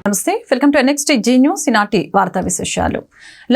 నమస్తే, welcome to NXT G news. ఈనాటి వార్తా విశేషాలు.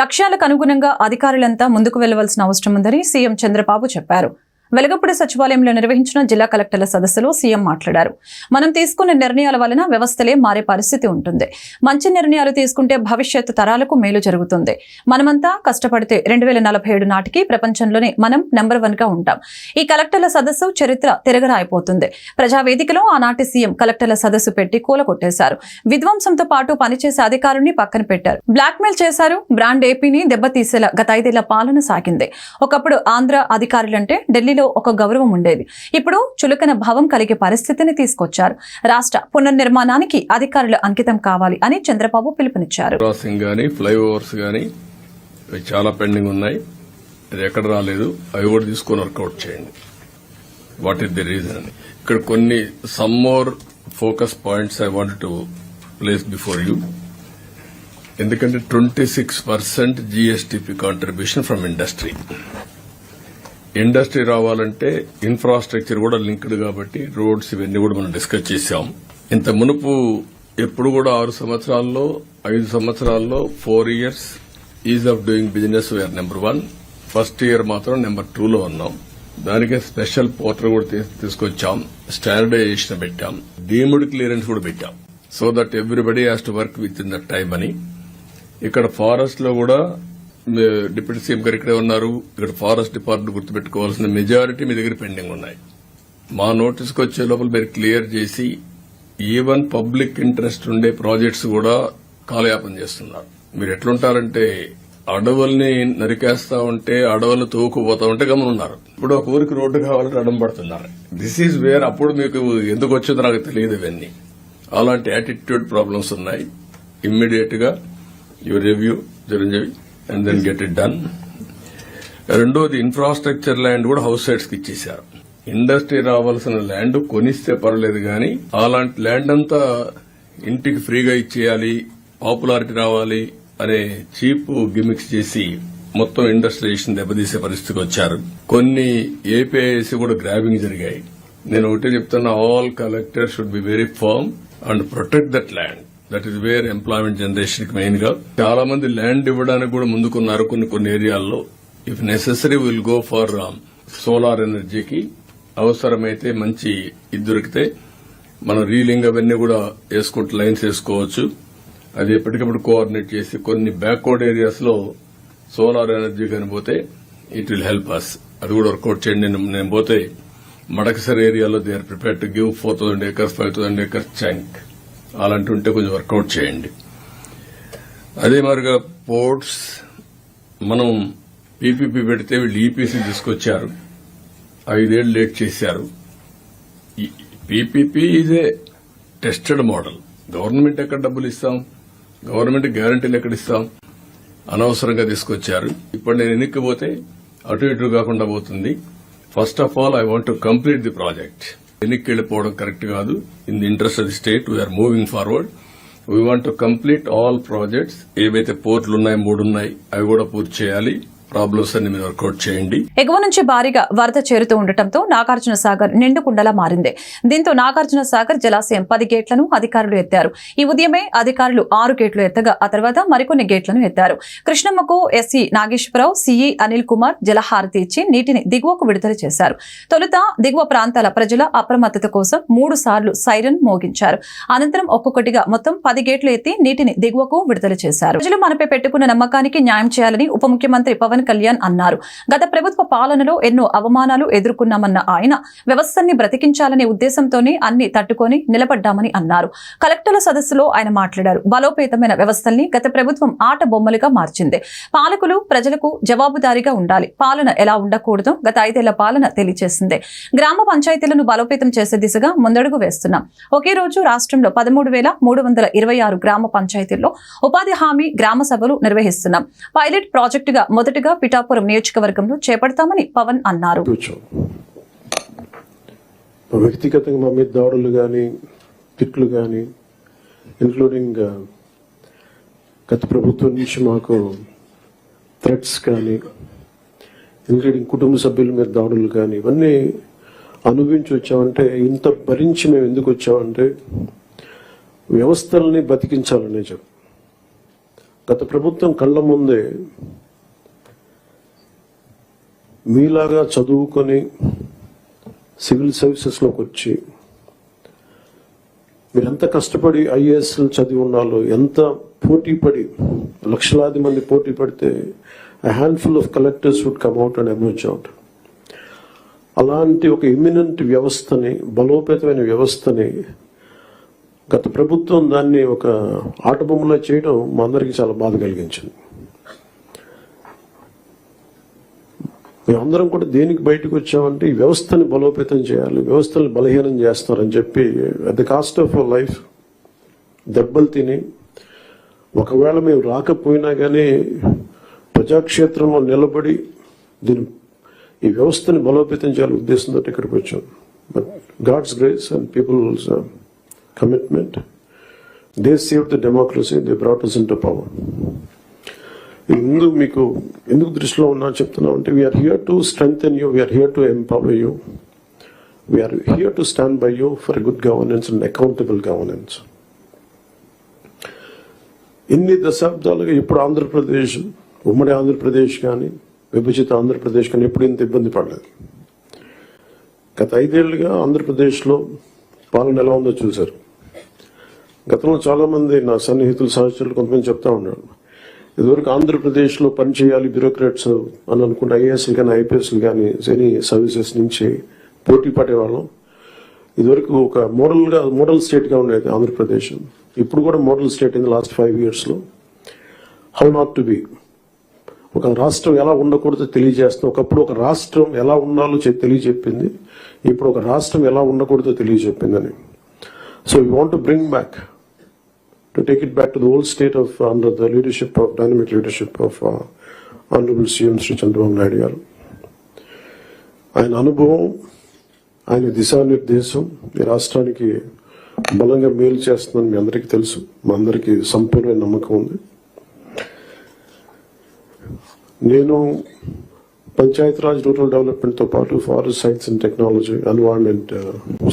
లక్ష్యాలకు అనుగుణంగా అధికారులంతా ముందుకు వెళ్లవలసిన అవసరం ఉందని సీఎం చంద్రబాబు చెప్పారు. వెలగపూడి సచివాలయంలో నిర్వహించిన జిల్లా కలెక్టర్ల సదస్సులో సీఎం మాట్లాడారు. మనం తీసుకున్న నిర్ణయాల వలన వ్యవస్థలే మారే పరిస్థితి ఉంటుంది. మంచి నిర్ణయాలు తీసుకుంటే భవిష్యత్తు తరాలకు మేలు జరుగుతుంది. మనమంతా కష్టపడితే 2047 నాటికి ప్రపంచంలోనే మనం నెంబర్ 1 గా ఉంటాం. ఈ కలెక్టర్ల సదస్సు చరిత్ర తిరగరాయిపోతుంది. ప్రజావేదికలో ఆనాటి సీఎం కలెక్టర్ల సదస్సు పెట్టి కూలగొట్టేశారు. విధ్వంసంతో పాటు పనిచేసే అధికారుల్ని పక్కన పెట్టారు. బ్లాక్మెయిల్ చేశారు. బ్రాండ్ ఏపీని దెబ్బతీసేలా గత 5 ఏళ్ల పాలన సాగింది. ఒకప్పుడు ఆంధ్ర అధికారులంటే ఢిల్లీ ఒక గౌరవం ఉండేది. ఇప్పుడు చులకన భావం కలిగే పరిస్థితిని తీసుకొచ్చారు. రాష్ట్ర పునర్నిర్మాణానికి అధికారులు అంకితం కావాలి అని చంద్రబాబు పిలుపునిచ్చారు. క్రాసింగ్ గానీ ఫ్లైఓవర్స్ గానీ చాలా పెండింగ్ ఉన్నాయి. ఇది ఎక్కడ రాలేదు, అవి కూడా తీసుకొని వర్కౌట్ చేయండి. వాట్ ఈస్ ది రీజన్ అని ఇక్కడ కొన్ని some more focus points I want to place before you. ఎందుకంటే 26% GSTP కాంట్రిబ్యూషన్ ఫ్రమ్ ఇండస్ట్రీ రావాలంటే ఇన్ఫ్రాస్ట్రక్చర్ కూడా లింక్డ్ కాబట్టి రోడ్స్ ఇవన్నీ కూడా మనం డిస్కస్ చేశాం. ఇంత మునుపు ఎప్పుడు కూడా 6 సంవత్సరాల్లో 5 సంవత్సరాల్లో 4 years ease of doing business we're number 1. First year మాత్రం నెంబర్ 2 లో ఉన్నాం. దానికే స్పెషల్ పోర్టల్ కూడా తీసుకొచ్చాం. స్టాండర్డైజేషన్ పెట్టాం. డీమ్డ్ క్లియరెన్స్ కూడా పెట్టాం. So that everybody has to work with in that time అని. ఇక్కడ ఫారెస్ట్ లో కూడా డిప్యూటీ సీఎం గారు ఇక్కడే ఉన్నారు. ఇక్కడ ఫారెస్ట్ డిపార్ట్మెంట్ గుర్తుపెట్టుకోవాల్సిన మెజారిటీ మీ దగ్గర పెండింగ్ ఉన్నాయి. మా నోటీస్కి వచ్చే లోపల మీరు క్లియర్ చేసి ఈవెన్ పబ్లిక్ ఇంట్రెస్ట్ ఉండే ప్రాజెక్ట్స్ కూడా కాలయాపన చేస్తున్నారు. మీరు ఎట్లుంటారంటే అడవుల్ని నరికేస్తా ఉంటే అడవులు తోకుపోతా ఉంటే గమనున్నారు. ఇప్పుడు ఒక ఊరికి రోడ్డు కావాలంటే అడం పడుతున్నారు. This is where. అప్పుడు మీకు ఎందుకు వచ్చిందో నాకు తెలియదు. ఇవన్నీ అలాంటి యాటిట్యూడ్ ప్రాబ్లమ్స్ ఉన్నాయి. ఇమ్మీడియట్ గా you review Chiranjeevi and then get it done. రెండోది ఇన్ఫ్రాస్ట్రక్చర్ ల్యాండ్ కూడా హౌస్ సైట్స్ కి ఇచ్చేశారు. ఇండస్ట్రీ రావాల్సిన ల్యాండ్ కొనిస్తే పర్లేదు గానీ అలాంటి ల్యాండ్ అంతా ఇంటికి ఫ్రీగా ఇచ్చేయాలి, పాపులారిటీ రావాలి అనే చీప్ గిమిక్స్ చేసి మొత్తం ఇండస్ట్రియలైజేషన్ దెబ్బతీసే పరిస్థితికి వచ్చారు. కొన్ని ఏపీఐసి కూడా గ్రాబింగ్ జరిగాయి. నేను ఒకటే చెప్తున్నా, all collectors should be very firm and protect that land. That is where employment generation కి మెయిన్ గా చాలా మంది ల్యాండ్ ఇవ్వడానికి కూడా ముందుకున్నారు. కొన్ని ఏరియాల్లో if necessary will go for solar ఎనర్జీకి. అవసరమైతే మంచి ఇది దొరికితే మనం రీలింగ్ అవన్నీ కూడా వేసుకుంటూ లైన్స్ వేసుకోవచ్చు. అది ఎప్పటికప్పుడు కోఆర్డినేట్ చేసి కొన్ని బ్యాక్వర్డ్ ఏరియాస్ లో సోలార్ ఎనర్జీ కనిపోతే ఇట్ విల్ హెల్ప్ అస్. అది కూడా వర్కౌట్ చేయండి. నేను పోతే మడకసర్ ఏరియాలో they are prepare to give 4,000 acres 5,000 acres chunk. అలాంటి ఉంటే కొంచెం వర్కౌట్ చేయండి. అదే మరిగా పోర్ట్స్ మనం పీపీపీ పెడితే వీళ్ళు ఈపీసీ తీసుకొచ్చారు. 5 ఏళ్లు లేట్ చేశారు. PPP is a tested model. Government ఎక్కడ డబ్బులు ఇస్తాం, గవర్నమెంట్ గ్యారంటీలు ఎక్కడ ఇస్తాం, అనవసరంగా తీసుకొచ్చారు. ఇప్పుడు నేను ఎన్నికపోతే అటు ఇటు కాకుండా పోతుంది. First of all I want to complete the project. ఎన్నికకి వెళ్లిపోవడం కరెక్ట్ కాదు. In the interest of the state we're moving forward. We want to complete all projects. ఏవైతే పోర్టులు ఉన్నాయి 3 ఉన్నాయి, అవి కూడా పూర్తి చేయాలి. ప్రాబ్లమ్స్ అన్ని మీరు వర్కౌట్ చేయండి. ఎగువ నుంచి భారీగా వరద చేరుతూ ఉండటంతో నాగార్జున సాగర్ నిండుకుండలా మారింది. దీంతో నాగార్జున సాగర్ జలాశయం 10 గేట్లను అధికారులు ఎత్తారు. ఈ ఉదయమే అధికారులు 6 గేట్లు ఎత్తగా ఆ తర్వాత మరికొన్ని గేట్లను ఎత్తారు. కృష్ణమ్మకు ఎస్సీ నాగేశ్వరరావు, సిఈ అనిల్ కుమార్ జలహారతి ఇచ్చి నీటిని దిగువకు విడుదల చేశారు. తొలుత దిగువ ప్రాంతాల ప్రజల అప్రమత్తత కోసం 3 సార్లు సైరన్ మోగించారు. అనంతరం ఒక్కొక్కటిగా మొత్తం 10 గేట్లు ఎత్తి నీటిని దిగువకు విడుదల చేశారు. ప్రజలు మనపై పెట్టుకున్న నమ్మకానికి న్యాయం చేయాలని ఉప ముఖ్యమంత్రి పవన్ కళ్యాణ్ అన్నారు. గత ప్రభుత్వ పాలనలో ఎన్నో అవమానాలు ఎదుర్కొన్నామన్న ఆయన వ్యవస్థని బ్రతికించాలనే ఉద్దేశంతోనే అన్ని తట్టుకొని నిలబడ్డామని అన్నారు. కలెక్టర్ల సదస్సులో ఆయన మాట్లాడారు. బలోపేతమైన వ్యవస్థల్ని గత ప్రభుత్వం ఆట బొమ్మలుగా మార్చింది. పాలకులు ప్రజలకు జవాబుదారీగా ఉండాలి. పాలన ఎలా ఉండకూడదో గత 5 ఏళ్ల పాలన తెలియజేసింది. గ్రామ పంచాయతీలను బలోపేతం చేసే దిశగా ముందడుగు వేస్తున్నాం. ఒకే రోజు రాష్ట్రంలో 13,326 గ్రామ పంచాయతీల్లో ఉపాధి హామీ గ్రామ సభలు నిర్వహిస్తున్నాం. పైలట్ ప్రాజెక్టుగా మొదటిగా పిఠాపురం నియోజకవర్గంలో చేపడతామని పవన్ అన్నారు. వ్యక్తిగతంగా మా మీద దాడులు గాని తిట్లు గాని ఇంక్లూడింగ్ గత ప్రభుత్వం నుంచి మాకు థ్రెట్స్ కానీ ఇంక్లూడింగ్ కుటుంబ సభ్యుల మీద దాడులు కానీ ఇవన్నీ అనుభవించి వచ్చామంటే, ఇంత భరించి మేము ఎందుకు వచ్చామంటే వ్యవస్థల్ని బతికించాలనే చెప్పి గత ప్రభుత్వం కళ్ళ ముందే మీలాగా చదువుకొని సివిల్ సర్వీసెస్లోకి వచ్చి మీరు ఎంత కష్టపడి ఐఏఎస్లు చదివి ఉండాలో, ఎంత పోటీ పడి లక్షలాది మంది పోటీ పడితే a handful of collectors would come out and emerge out. అలాంటి ఒక ఇమ్మినెంట్ వ్యవస్థని, బలోపేతమైన వ్యవస్థని గత ప్రభుత్వం దాన్ని ఒక ఆటబొమ్మలో చేయడం మా అందరికీ చాలా బాధ కలిగించింది. మేమందరం కూడా దేనికి బయటకు వచ్చామంటే ఈ వ్యవస్థని బలోపేతం చేయాలి, వ్యవస్థని బలహీనం చేస్తారని చెప్పి at the cost of our life దెబ్బలు తిని, ఒకవేళ మేము రాకపోయినా కానీ ప్రజాక్షేత్రంలో నిలబడి ఈ వ్యవస్థని బలోపేతం చేయాలని ఉద్దేశంతో ఇక్కడికి వచ్చాం. But god's grace and people's commitment, they save the democracy, they brought us into power. ముందు మీకు ఎందుకు దృష్టిలో ఉన్నా చెప్తున్నాం అంటే, we are here to strengthen you, we are here to empower you, we are here to stand by you for good governance and accountable governance. ఇన్ని దశాబ్దాలుగా ఇప్పుడు ఆంధ్రప్రదేశ్, ఉమ్మడి ఆంధ్రప్రదేశ్ కానీ విభజిత ఆంధ్రప్రదేశ్ కానీ ఎప్పుడు ఇంత ఇబ్బంది పడలేదు. గత 5 ఏళ్లుగా ఆంధ్రప్రదేశ్లో పాలన ఎలా ఉందో చూశారు. గతంలో చాలా మంది నా సన్నిహితులు, సహచరులు కొంతమంది చెప్తా ఉన్నారు, ఇదివరకు ఆంధ్రప్రదేశ్లో పనిచేయాలి బ్యూరోక్రాట్స్ అని అనుకుంటే ఐఏఎస్లు కానీ ఐపీఎస్లు కానీ ఎనీ సర్వీసెస్ నుంచి పోటీ పడేవాళ్ళం. ఇదివరకు ఒక మోడల్ స్టేట్గా ఉండేది ఆంధ్రప్రదేశ్. ఇప్పుడు కూడా model state in the last 5 yearsలో. హౌ నాట్ టు బి, ఒక రాష్ట్రం ఎలా ఉండకూడదో తెలియజేస్తుంది. ఒకప్పుడు ఒక రాష్ట్రం ఎలా ఉండాలో తెలియజెప్పింది, ఇప్పుడు ఒక రాష్ట్రం ఎలా ఉండకూడదో తెలియజెప్పిందని. So we want to bring back, to take it back to the old state of under the leadership of dynamic leadership of Honorable CM Sri Chandrababu Naidu garu. ఆయన అనుభవం, ఆయన దిశానిర్దేశం ఈ రాష్ట్రానికి బలంగా మేలు చేస్తుందని మీ అందరికీ తెలుసు, మా అందరికీ సంపూర్ణ నమ్మకం ఉంది. నేను పంచాయతీరాజ్ రూరల్ డెవలప్మెంట్ తో పాటు forest science and technology, environment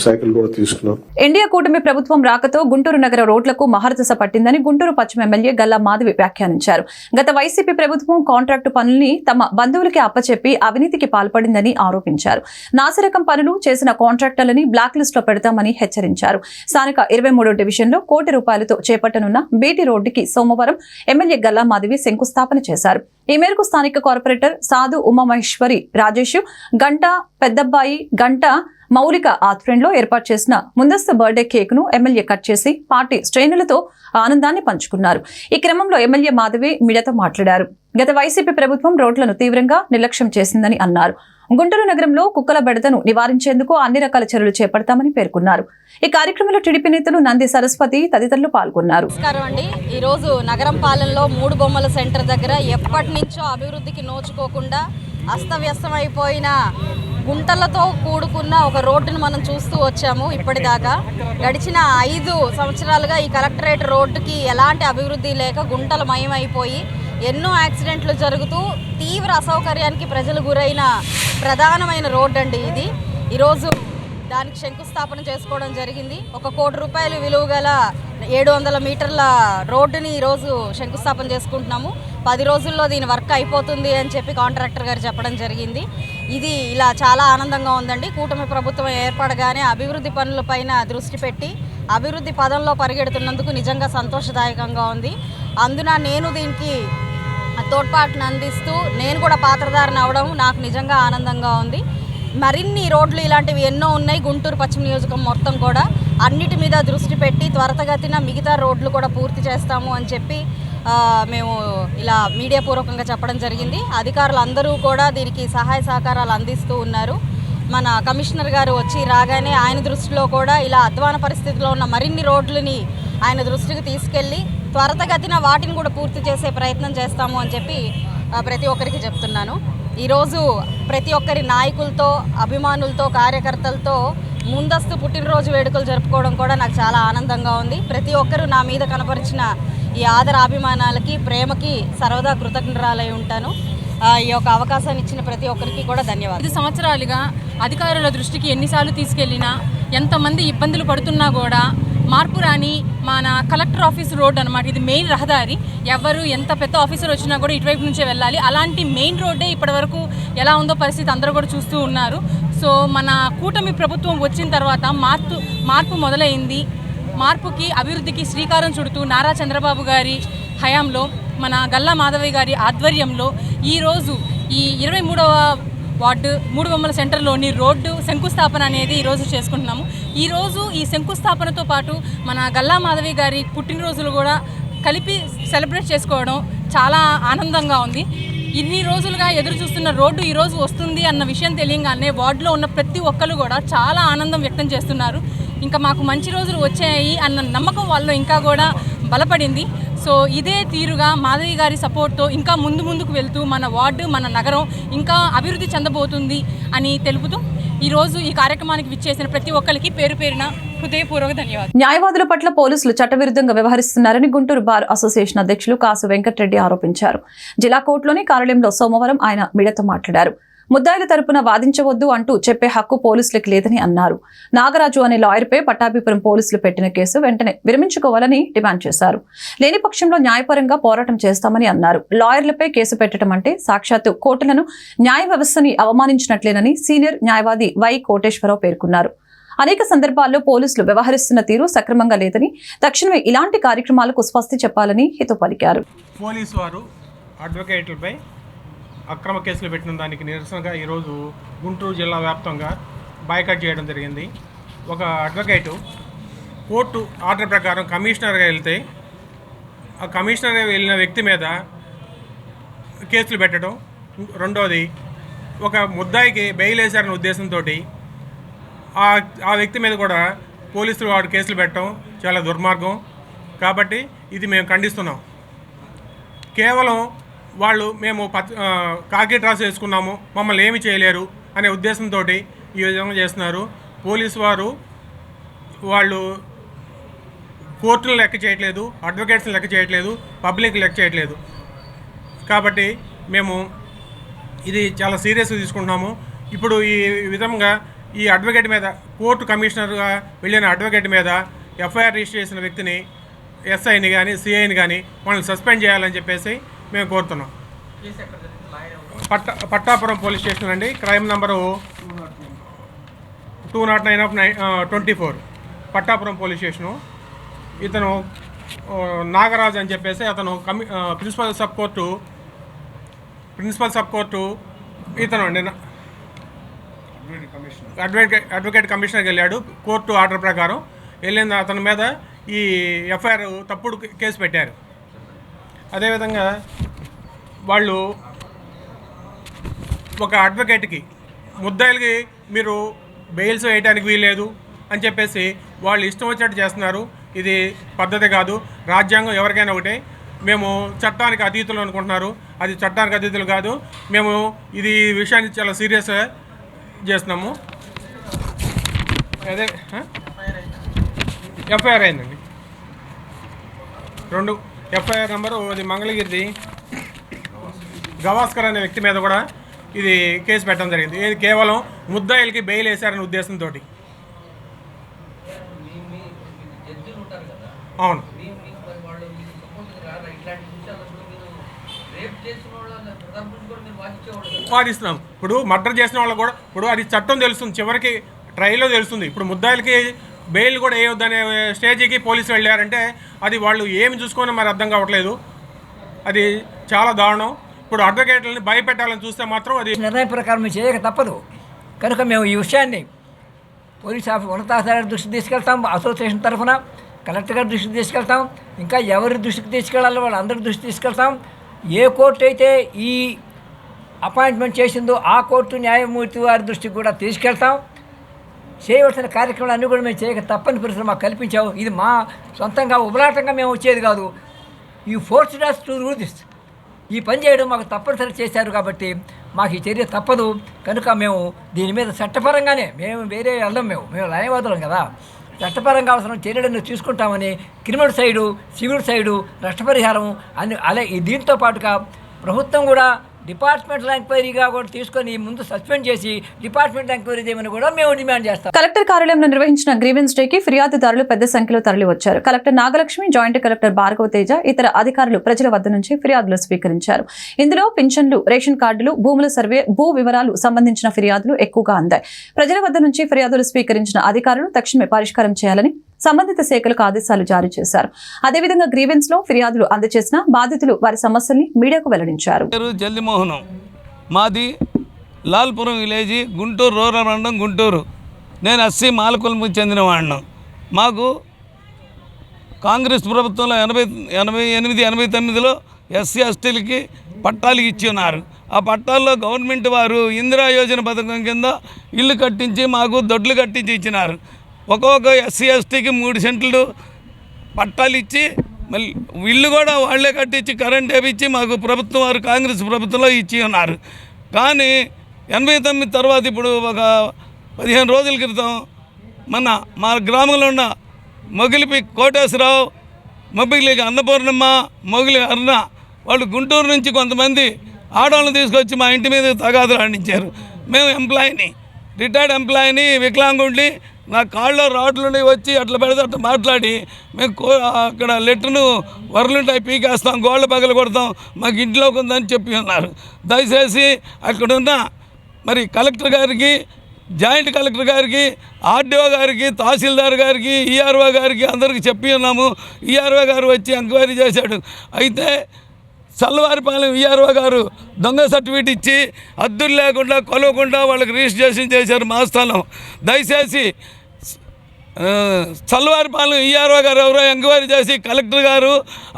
శాఖలు కూడా తీసుకున్నాం. ఇండియా కూటమి ప్రభుత్వం రాకతో గుంటూరు నగర రోడ్లకు మహర్దశ పట్టిందని గుంటూరు పశ్చిమ ఎమ్మెల్యే గల్లా మాధవి వ్యాఖ్యానించారు. గత వైసీపీ ప్రభుత్వం కాంట్రాక్టు పనుల్ని తమ బంధువులకి అప్పచెప్పి అవినీతికి పాల్పడిందని ఆరోపించారు. నాసిరకం పనులు చేసిన కాంట్రాక్టర్లని బ్లాక్ లిస్ట్ లో పెడతామని హెచ్చరించారు. స్థానిక 23వ డివిజన్లో ₹1 కోటి చేపట్టనున్న బీటీ రోడ్డుకి సోమవారం ఎమ్మెల్యే గల్లా మాధవి శంకుస్థాపన చేశారు. ఈ మేరకు స్థానిక కార్పొరేటర్ సాధు ఉమామహేశ్వరి రాజేష్, గంట పెద్దబ్బాయి, గంట మౌలిక ఆధ్వర్యంలో ఏర్పాటు చేసిన ముందస్తు బర్త్డే కేక్ ను ఎమ్మెల్యే కట్ చేసి పార్టీ శ్రేణులతో ఆనందాన్ని పంచుకున్నారు. ఈ క్రమంలో ఎమ్మెల్యే మాధవి మీడియాతో మాట్లాడారు. గత వైసీపీ ప్రభుత్వం రోడ్లను తీవ్రంగా నిర్లక్ష్యం చేసిందని అన్నారు. గుంటూరు నగరంలో కుక్కల బెడదను నివారించేందుకు అన్ని రకాల చర్యలు చేపడతామని పేర్కొన్నారు. ఈ కార్యక్రమంలో టీడీపీ నేతలు నంది సరస్వతి తదితరులు పాల్గొన్నారు. నమస్కారం అండి. ఈ రోజు నగరం పాలనలో 3 బొమ్మల సెంటర్ దగ్గర ఎప్పటి నుంచో అభివృద్ధికి నోచుకోకుండా అస్తవ్యస్తం అయిపోయిన గుంటలతో కూడుకున్న ఒక రోడ్డును మనం చూస్తూ వచ్చాము. ఇప్పటిదాకా గడిచిన 5 సంవత్సరాలుగా ఈ కలెక్టరేట్ రోడ్డుకి ఎలాంటి అభివృద్ధి లేక గుంటలమయమైపోయి ఎన్నో యాక్సిడెంట్లు జరుగుతూ తీవ్ర అసౌకర్యానికి ప్రజలు గురైన ప్రధానమైన రోడ్డు అండి ఇది. ఈరోజు దానికి శంకుస్థాపన చేసుకోవడం జరిగింది. ₹1 కోటి విలువ గల 700 మీటర్ల రోడ్డుని ఈరోజు శంకుస్థాపన చేసుకుంటున్నాము. 10 రోజుల్లో దీని వర్క్ అయిపోతుంది అని చెప్పి కాంట్రాక్టర్ గారు చెప్పడం జరిగింది. ఇది ఇలా చాలా ఆనందంగా ఉందండి. కూటమి ప్రభుత్వం ఏర్పడగానే అభివృద్ధి పనులపైన దృష్టి పెట్టి అభివృద్ధి పదంలో పరిగెడుతున్నందుకు నిజంగా సంతోషదాయకంగా ఉంది. అందున నేను దీనికి తోడ్పాటును అందిస్తూ నేను కూడా పాత్రధారణ అవడం నాకు నిజంగా ఆనందంగా ఉంది. మరిన్ని రోడ్లు ఇలాంటివి ఎన్నో ఉన్నాయి గుంటూరు పశ్చిమ నియోజకం మొత్తం కూడా. అన్నిటి మీద దృష్టి పెట్టి త్వరతగతిన మిగతా రోడ్లు కూడా పూర్తి చేస్తాము అని చెప్పి మేము ఇలా మీడియా పూర్వకంగా చెప్పడం జరిగింది. అధికారులు అందరూ కూడా దీనికి సహాయ సహకారాలు అందిస్తూ ఉన్నారు. మన కమిషనర్ గారు వచ్చి రాగానే ఆయన దృష్టిలో కూడా ఇలా అధ్వాన పరిస్థితిలో ఉన్న మరిన్ని రోడ్లని ఆయన దృష్టికి తీసుకెళ్ళి త్వరతగతిన వాటిని కూడా పూర్తి చేసే ప్రయత్నం చేస్తాము అని చెప్పి ప్రతి ఒక్కరికి చెప్తున్నాను. ఈరోజు ప్రతి ఒక్కరి నాయకులతో, అభిమానులతో, కార్యకర్తలతో ముందస్తు పుట్టినరోజు వేడుకలు జరుపుకోవడం కూడా నాకు చాలా ఆనందంగా ఉంది. ప్రతి ఒక్కరూ నా మీద కనపరిచిన ఈ ఆదరాభిమానాలకి, ప్రేమకి సర్వదా కృతజ్ఞరాలై ఉంటాను. ఈ యొక్క అవకాశాన్ని ఇచ్చిన ప్రతి ఒక్కరికి కూడా ధన్యవాదాలు. 5 సంవత్సరాలుగా అధికారుల దృష్టికి ఎన్నిసార్లు తీసుకెళ్లినా, ఎంతమంది ఇబ్బందులు పడుతున్నా కూడా మార్పు రాని మన కలెక్టర్ ఆఫీస్ రోడ్ అనమాట. ఇది మెయిన్ రహదారి. ఎవరు ఎంత పెద్ద ఆఫీసర్ వచ్చినా కూడా ఇటువైపు నుంచే వెళ్ళాలి. అలాంటి మెయిన్ రోడ్డే ఇప్పటివరకు ఎలా ఉందో పరిస్థితి అందరూ కూడా చూస్తూ ఉన్నారు. సో మన కూటమి ప్రభుత్వం వచ్చిన తర్వాత మార్పు మొదలైంది. మార్పుకి అభివృద్ధికి శ్రీకారం చుడుతూ నారా చంద్రబాబు గారి హయాంలో మన గల్లా మాధవయ్య గారి ఆధ్వర్యంలో ఈరోజు ఈ 23వ వార్డు మూడు బొమ్మల సెంటర్లోని రోడ్డు శంకుస్థాపన అనేది ఈరోజు చేసుకుంటున్నాము. ఈరోజు ఈ శంకుస్థాపనతో పాటు మన గల్లా మాధవి గారి పుట్టినరోజులు కూడా కలిపి సెలబ్రేట్ చేసుకోవడం చాలా ఆనందంగా ఉంది. ఇన్ని రోజులుగా ఎదురు చూస్తున్న రోడ్డు ఈరోజు వస్తుంది అన్న విషయం తెలియగానే వార్డులో ఉన్న ప్రతి ఒక్కరు కూడా చాలా ఆనందం వ్యక్తం చేస్తున్నారు. ఇంకా మాకు మంచి రోజులు వచ్చాయి అన్న నమ్మకం వాళ్ళలో ఇంకా కూడా బలపడింది. సో ఇదే తీరుగా మాధవి గారి సపోర్ట్తో ఇంకా ముందుకు వెళ్తూ మన వార్డు మన నగరం ఇంకా అభివృద్ధి చెందబోతుంది అని తెలుపుతూ ఈరోజు ఈ కార్యక్రమానికి విచ్చేసిన ప్రతి ఒక్కరికి పేరు పేరున హృదయపూర్వక ధన్యవాదాలు. న్యాయవాదుల పట్ల పోలీసులు చట్టవిరుద్ధంగా వ్యవహరిస్తున్నారని గుంటూరు బార్ అసోసియేషన్ అధ్యక్షులు కాసు వెంకటరెడ్డి ఆరోపించారు. జిల్లా కోర్టులోని కార్యాలయంలో సోమవారం ఆయన మీడియాతో మాట్లాడారు. ముద్దాయిల తరపున వాదించవద్దు అంటూ చెప్పే హక్కు పోలీసులకు లేదని అన్నారు. నాగరాజు అనే లాయర్పై పట్టాభిపురం పోలీసులు పెట్టిన కేసు వెంటనే విరమించుకోవాలని డిమాండ్ చేశారు. లేని పక్షంలో న్యాయపరంగా పోరాటం చేస్తామని అన్నారు. లాయర్లపై కేసు పెట్టడం అంటే సాక్షాత్తు కోర్టులను న్యాయ వ్యవస్థని అవమానించినట్లేనని సీనియర్ న్యాయవాది వై కోటేశ్వరరావు పేర్కొన్నారు. అనేక సందర్భాల్లో పోలీసులు వ్యవహరిస్తున్న తీరు సక్రమంగా లేదని తక్షణమే ఇలాంటి కార్యక్రమాలకు స్పష్టి చెప్పాలని హితవు పలికారు. పోలీసు వారు అడ్వకేట్లపై అక్రమ కేసులు పెట్టిన దానికి నిరసనగా ఈరోజు గుంటూరు జిల్లా వ్యాప్తంగా బాయ్కాట్ చేయడం జరిగింది. ఒక అడ్వకేటు కోర్టు ఆర్డర్ ప్రకారం కమిషనర్గా వెళ్తే ఆ కమిషనర్గా వెళ్ళిన వ్యక్తి మీద కేసులు పెట్టడం, రెండోది ఒక ముద్దాయికి బెయిల్ వేశారనే ఉద్దేశంతో ఆ వ్యక్తి మీద కూడా పోలీసులు వాడు కేసులు పెట్టడం చాలా దుర్మార్గం. కాబట్టి ఇది మేము ఖండిస్తున్నాం. కేవలం వాళ్ళు మేము కాకి డ్రాస్ వేసుకున్నాము, మమ్మల్ని ఏమి చేయలేరు అనే ఉద్దేశంతో ఈ విధంగా చేస్తున్నారు. పోలీసు వారు వాళ్ళు కోర్టులను లెక్క చేయట్లేదు, అడ్వకేట్స్ని లెక్క చేయట్లేదు, పబ్లిక్ లెక్క చేయట్లేదు. కాబట్టి మేము ఇది చాలా సీరియస్గా తీసుకుంటున్నాము. ఇప్పుడు ఈ విధంగా ఈ అడ్వకేట్ మీద కోర్టు కమిషనర్గా వెళ్ళిన అడ్వకేట్ మీద ఎఫ్ఐఆర్ రిజిస్టర్ చేసిన వ్యక్తిని ఎస్ఐని కానీ సిఐని కానీ వాళ్ళని సస్పెండ్ చేయాలని చెప్పేసి మేము కోరుతున్నాం. పట్టాపురం పోలీస్ స్టేషన్ అండి, crime number 209/24 Pattapuram police station. ఇతను నాగరాజ్ అని చెప్పేసి అతను ప్రిన్సిపల్ సబ్ కోర్టు ఇతను అండి అడ్వకేట్ కమిషనర్కి వెళ్ళాడు. కోర్టు ఆర్డర్ ప్రకారం వెళ్ళిన అతని మీద ఈ ఎఫ్ఐఆర్ తప్పుడు కేసు పెట్టారు. అదేవిధంగా వాళ్ళు ఒక అడ్వకేట్కి ముద్దాయిలకి మీరు బెయిల్స్ వేయడానికి వీల్లేదు అని చెప్పేసి వాళ్ళు ఇష్టం వచ్చినట్టు చేస్తున్నారు. ఇది పద్ధతి కాదు. రాజ్యాంగం ఎవరికైనా ఒకటే. మేము చట్టానికి అతీతులు అనుకుంటున్నారు, అది చట్టానికి అతీతులు కాదు. మేము ఇది విషయాన్ని చాలా సీరియస్గా చేస్తున్నాము. అదే ఎఫ్ఐఆర్ అయిందండి, 2 ఎఫ్ఐఆర్ నెంబరు అది మంగళగిరిది గవాస్కర్ అనే వ్యక్తి మీద కూడా ఇది కేసు పెట్టడం జరిగింది. ఇది కేవలం ముద్దాయిలకి బెయిల్ వేశారనే ఉద్దేశంతో. అవును, వాదిస్తున్నాం. ఇప్పుడు మర్డర్ చేసిన వాళ్ళు కూడా ఇప్పుడు అది చట్టం తెలుస్తుంది, చివరికి ట్రయల్లో తెలుస్తుంది. ఇప్పుడు ముద్దాయిలకి బెయిల్ కూడా వేయొద్దనే స్టేజ్కి పోలీసులు వెళ్ళారంటే అది వాళ్ళు ఏమి చూసుకొని మరి అర్థం కావట్లేదు. అది చాలా దారుణం. ఇప్పుడు అడ్వకేట్లని భయపెట్టాలని చూస్తే మాత్రం అది నిర్ణయం ప్రకారం చేయక తప్పదు. కనుక మేము ఈ విషయాన్ని పోలీస్ ఉన్నతాధికారి దృష్టికి తీసుకెళ్తాం, అసోసియేషన్ తరఫున కలెక్టర్ గారి దృష్టికి తీసుకెళ్తాం, ఇంకా ఎవరి దృష్టికి తీసుకెళ్ళాలో వాళ్ళందరి దృష్టికి తీసుకెళ్తాం. ఏ కోర్టు అయితే ఈ అపాయింట్మెంట్ చేసిందో ఆ కోర్టు న్యాయమూర్తి వారి దృష్టికి కూడా తీసుకెళ్తాం. చేయవలసిన కార్యక్రమాలు అన్నీ కూడా మేము చేయక తప్పని పరిస్థితులు మాకు కల్పించావు. ఇది మా సొంతంగా ఉబలాటంగా మేము వచ్చేది కాదు. ఈ forced us to do this. ఈ పని చేయడం మాకు తప్పనిసరి చేశారు కాబట్టి మాకు ఈ చర్య తప్పదు. కనుక మేము దీని మీద చట్టపరంగానే మేము వేరే వెళ్ళం, మేము న్యాయవాదులం కదా, చట్టపరంగా అవసరం చర్యలను తీసుకుంటామని క్రిమినల్ సైడు, సివిల్ సైడు, నష్టపరిహారం అని అలా దీంతో పాటుగా ప్రభుత్వం కూడా డిపార్ట్మెంటల్ ఎంక్వైరీగా కూడా తీసుకొని ముందు సస్పెండ్ చేసి డిపార్ట్మెంట్ ఎంక్వైరీ చేయమని కూడా మేము డిమాండ్ చేస్తాం. కలెక్టర్ కార్యాలయంలో నిర్వహించిన గ్రీవెన్స్ డేకి ఫిర్యాదుదారులు పెద్ద సంఖ్యలో తరలి వచ్చారు. Collector Nagalakshmi, joint collector Bhargava Teja, ఇతర అధికారులు ప్రజల వద్ద నుంచి ఫిర్యాదులు స్వీకరించారు. ఇందులో పింఛన్లు, రేషన్ కార్డులు, భూముల సర్వే, భూ వివరాలు సంబంధించిన ఫిర్యాదులు ఎక్కువగా అందాయి. ప్రజల వద్ద నుంచి ఫిర్యాదులు స్వీకరించిన అధికారులు తక్షణమే పరిష్కారం చేయాలని సంబంధిత శాఖలకు ఆదేశాలు జారీ చేశారు. అదేవిధంగా గ్రీవెన్స్ లో ఫిర్యాదులు అందజేసిన బాధితులు వారి సమస్యల్ని మీడియాకు వెల్లడించారు. జల్లిమోహనం, మాది లాల్పురం విలేజ్, గుంటూరు రూరల్ మండలం, గుంటూరు. నేను ఎస్సీ మాలకులకు చెందినవాడిను. మాకు కాంగ్రెస్ ప్రభుత్వంలో 88-89లో ఎస్సీ ఎస్టీలకి పట్టాలు ఇచ్చి ఉన్నారు. ఆ పట్టాల్లో గవర్నమెంట్ వారు ఇందిరా యోజన పథకం కింద ఇల్లు కట్టించి మాకు దొడ్లు కట్టించి ఇచ్చినారు. ఒక్కొక్క ఎస్సీ ఎస్టీకి 3 సెంట్లు పట్టాలు ఇచ్చి మళ్ళీ ఇల్లు కూడా వాళ్లే కట్టించి కరెంట్ వేపించి మాకు ప్రభుత్వం వారు కాంగ్రెస్ ప్రభుత్వంలో ఇచ్చి ఉన్నారు. కానీ 89 తర్వాత ఇప్పుడు ఒక 15 రోజుల క్రితం మా గ్రామంలో ఉన్న మొగిలిపి కోటేశ్వరరావు, మొగిలి అన్నపూర్ణమ్మ, మొగిలి అరుణ వాళ్ళు గుంటూరు నుంచి కొంతమంది ఆడవాళ్ళని తీసుకొచ్చి మా ఇంటి మీద తగాదులు ఆడించారు. మేము రిటైర్డ్ ఎంప్లాయీని, వికలాంగుడిని, నా కాళ్ళలో రాడ్లుండి వచ్చి అట్లా పెడితే అట్లా మాట్లాడి మేము అక్కడ లెటర్ను వరలుంటాయి పీకేస్తాం, గోళ్ళ పగలు కొడతాం, మాకు ఇంట్లోకి ఉందని చెప్పి ఉన్నారు. దయచేసి అక్కడున్న మరి కలెక్టర్ గారికి, జాయింట్ కలెక్టర్ గారికి, ఆర్డీఓ గారికి, తహసీల్దార్ గారికి, ఈఆర్ఓ గారికి అందరికీ చెప్పి ఉన్నాము. ఈఆర్ఓ గారు వచ్చి ఎంక్వైరీ చేశాడు. అయితే చల్లవారిపాలెం ఈఆర్ఓ గారు దొంగ సర్టిఫికేట్ ఇచ్చి అద్దులు లేకుండా కొలవకుండా వాళ్ళకి రిజిస్ట్రేషన్ చేశారు మా స్థలం. దయచేసి చల్లవారిపాలెం ఈఆర్ఓ గారు ఎవరో ఎంక్వైరీ చేసి కలెక్టర్ గారు,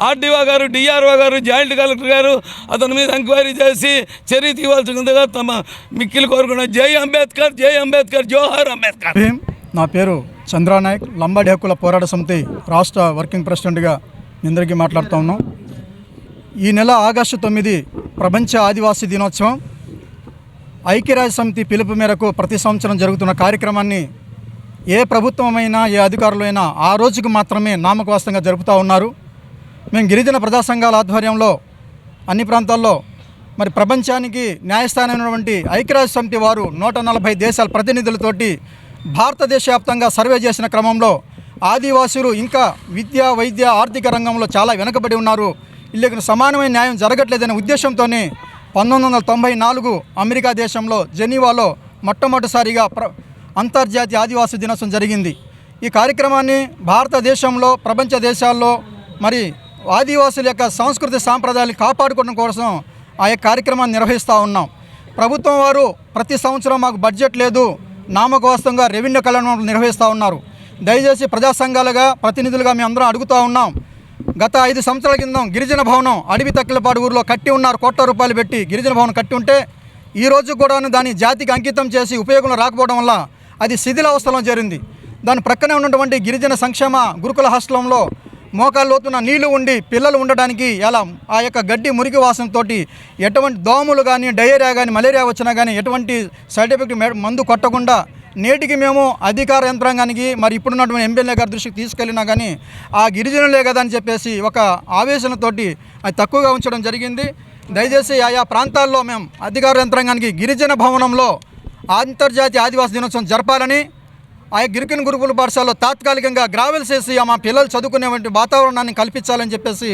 ఆర్డీఓ గారు, డిఆర్ఓ గారు, జాయింట్ కలెక్టర్ గారు అతని మీద ఎంక్వైరీ చేసి చర్య తీవాల్సిందిగా తమ మిక్కిలు కోరుకున్నాం. జై అంబేద్కర్, జై అంబేద్కర్, జోహార్ అంబేద్కర్. నా పేరు చంద్రానాయక్, లంబాడి హక్కుల పోరాట సమితి రాష్ట్ర వర్కింగ్ ప్రెసిడెంట్గా ఇందరికీ మాట్లాడుతూ ఉన్నాం. ఈ నెల ఆగస్టు 9 ప్రపంచ ఆదివాసీ దినోత్సవం. ఐక్యరాజ్య సమితి పిలుపు మేరకు ప్రతి సంవత్సరం జరుగుతున్న కార్యక్రమాన్ని ఏ ప్రభుత్వమైనా, ఏ అధికారులైనా ఆ రోజుకు మాత్రమే నామకవాస్తంగా జరుపుతూ ఉన్నారు. మేము గిరిజన ప్రజా సంఘాల ఆధ్వర్యంలో అన్ని ప్రాంతాల్లో మరి ప్రపంచానికి న్యాయస్థానమైనటువంటి ఐక్యరాజ్య సమితి వారు 140 దేశాల ప్రతినిధులతోటి భారతదేశ వ్యాప్తంగా సర్వే చేసిన క్రమంలో ఆదివాసులు ఇంకా విద్య, వైద్య, ఆర్థిక రంగంలో చాలా వెనుకబడి ఉన్నారు. వీళ్ళకి సమానమైన న్యాయం జరగట్లేదనే ఉద్దేశంతోనే 1994 అమెరికా దేశంలో జెనీవాలో మొట్టమొదటిసారిగా అంతర్జాతీయ ఆదివాసీ దినోత్సవం జరిగింది. ఈ కార్యక్రమాన్ని భారతదేశంలో, ప్రపంచ దేశాల్లో మరి ఆదివాసుల యొక్క సంస్కృతి సాంప్రదాయాలు కాపాడుకోవడం కోసం ఆ యొక్క కార్యక్రమాన్ని నిర్వహిస్తూ ఉన్నాం. ప్రభుత్వం వారు ప్రతి సంవత్సరం మాకు బడ్జెట్ లేదు, నామకవాస్తంగా రెవెన్యూ కళ్యాణం నిర్వహిస్తూ ఉన్నారు. దయచేసి ప్రజా సంఘాలుగా, ప్రతినిధులుగా మేము అందరం అడుగుతూ ఉన్నాం. గత 5 సంవత్సరాల కింద గిరిజన భవనం అడవి తక్కిలపాడు ఊరిలో కట్టి ఉన్నారు. ₹1,00,00,000 పెట్టి గిరిజన భవనం కట్టి ఉంటే ఈ రోజు కూడా దాన్ని జాతికి అంకితం చేసి ఉపయోగంలో రాకపోవడం వల్ల అది శిథిలావస్థలో చేరింది. దాని ప్రక్కనే ఉన్నటువంటి గిరిజన సంక్షేమ గురుకుల హాస్టల్లో మోకాళ్ళ లోతున నీళ్లు ఉండి పిల్లలు ఉండడానికి ఎలా ఆ యొక్క గడ్డి మురికి వాసనతో ఎటువంటి దోమలు కానీ, డయేరియా కానీ, మలేరియా వచ్చినా కానీ ఎటువంటి సైడ్ ఎఫెక్ట్ మందు కొట్టకుండా నేటికి మేము అధికార యంత్రాంగానికి మరి ఇప్పుడున్నటువంటి ఎమ్మెల్యే గారి దృష్టికి తీసుకెళ్ళినా కానీ ఆ గిరిజనులే కదా అని చెప్పేసి ఒక ఆవేశంతోటి అది తక్కువగా ఉంచడం జరిగింది. దయచేసి ఆయా ప్రాంతాల్లో మేము అధికార యంత్రాంగానికి గిరిజన భవనంలో అంతర్జాతీయ ఆదివాసీ దినోత్సవం జరపాలని, ఆ గిరిజన గురుకుల పాఠశాలలో తాత్కాలికంగా గ్రావెల్స్ వేసి మా పిల్లలు చదువుకునేటువంటి వాతావరణాన్ని కల్పించాలని చెప్పేసి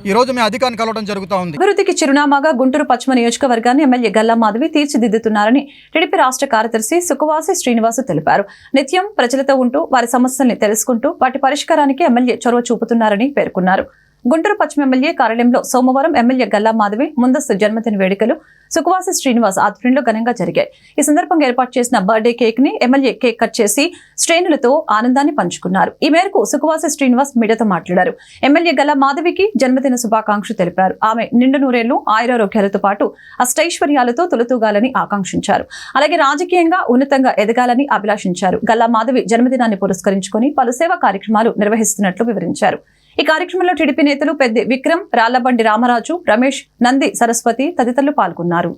ఈరోజు మేము అధికారిని కలవడం జరుగుతూ ఉంది. అభివృద్ధికి చిరునామాగా గుంటూరు పశ్చిమ నియోజకవర్గాన్ని ఎమ్మెల్యే గల్లా మాధవి తీర్చిదిద్దుతున్నారని టీడీపీ రాష్ట్ర కార్యదర్శి సుఖవాసి శ్రీనివాసు తెలిపారు. నిత్యం ప్రజలతో ఉంటూ వారి సమస్యల్ని తెలుసుకుంటూ వాటి పరిష్కారానికి ఎమ్మెల్యే చొరవ చూపుతున్నారని పేర్కొన్నారు. గుంటూరు పశ్చిమ ఎమ్మెల్యే కార్యాలయంలో సోమవారం ఎమ్మెల్యే గల్లా మాధవి ముందస్తు జన్మదిన వేడుకలు సుఖవాసి శ్రీనివాస్ ఆధ్వర్యంలో ఘనంగా జరిగాయి. ఈ సందర్భంగా ఏర్పాటు చేసిన బర్త్డే కేక్ ని ఎమ్మెల్యే కేక్ కట్ చేసి శ్రేణులతో ఆనందాన్ని పంచుకున్నారు. ఈ మేరకు సుఖవాసి శ్రీనివాస్ మీడియాతో మాట్లాడారు. ఎమ్మెల్యే గల్లా మాధవికి జన్మదిన శుభాకాంక్షలు తెలిపారు. ఆమె నిండు నూరేళ్లు ఆయురారోగ్యాలతో పాటు అష్టైశ్వర్యాలతో తొలతూగాలని ఆకాంక్షించారు. అలాగే రాజకీయంగా ఉన్నతంగా ఎదగాలని అభిలాషించారు. గల్లా మాధవి జన్మదినాన్ని పురస్కరించుకుని పలు సేవా కార్యక్రమాలు నిర్వహిస్తున్నట్లు వివరించారు. ఈ కార్యక్రమంలో టీడీపీ నేతలు పెద్ది విక్రమ్, రాళ్లబండి రామరాజు, రమేష్, నంది సరస్వతి తదితరులు పాల్గొన్నారు.